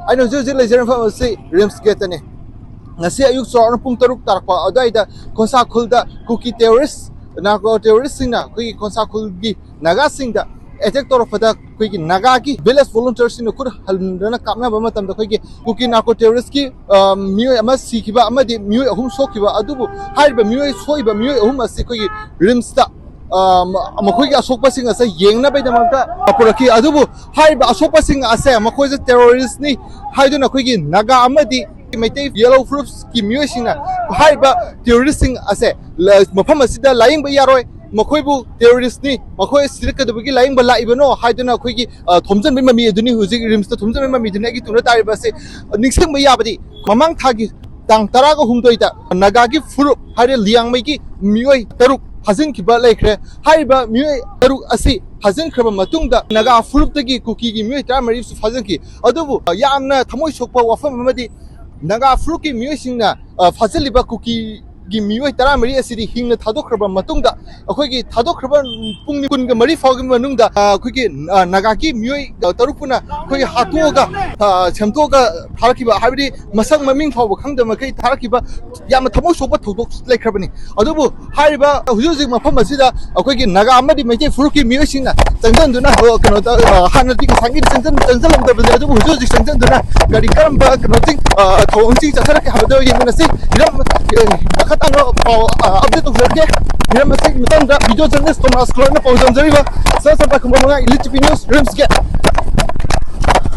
ꯑꯩꯅ ꯍꯧꯖꯤꯛ ꯍꯧꯖꯤꯛ ꯂꯩꯖꯔꯤꯕ ꯃꯐꯝ ꯑꯁꯤ RIMS ꯒꯦꯠꯇꯅꯤ ngasi ayuk chawrna pung 6 tarpa adaida khonsa khulda kuki terrorist nago terrorist singna koi khonsa khulgi naga singda attack torofada koi naga ki village volunteers sing kur halna kamna ba matam da koi kuki nago terrorist ki miyo ama sikhiba amadi miyo ahum sokiba adubu haiba miyo soiba miyo ahum asi koi rims ta makhoi asokpa sing asa yengna bai damanta apuraki adubu haiba asokpa sing asa makhoi terrorist ni haiduna koi naga amadi Maitai yellow fruits ki miyosina haiba terroristing ase mafam asida laing ba yaroi makhoi bu terrorist ni makhoi sirka dubugi laing ba laibano haiduna khoi ki thomjan ba mami aduni huji rims ta thomjan ba mami duna gi tuna tari ba se ningsing ba yabadi mamang thagi tang taraga humdoi ta naga gi furu haire liang mai ki miyoi taruk hazin ki ba laikre haiba miyoi taruk asi hazin khaba matungda naga furu tagi kuki gi miyoi tamari su hazin ki adubu yamna thamoi sokpa wafam amadi naga fruki miyosingna faziliba kuki gi miyoi taramari asidi hingna thadokraba matungda akhoi thadokraba pungni kunga mari fawgi manungda akhoi naga gi miyoi tarupuna akhoi hatoga chamtoga tharakiba habidi masang maming fawba khangdama kai tharakiba yamna thamo soba thodok laikhrabani adubu hariba hujuji mafam asida akhoi naga amadi maite fruki miyosingna changdanduna kano hanati sangi changdalam da adubu hujuji changdanduna gari karamba kano ting thawangsi chasaraki habado yemna se iram khatang update to zerke iram se mitanda video journalist Thomas Clark na pawjan jariba sa sa ba khumba mga elite news rims get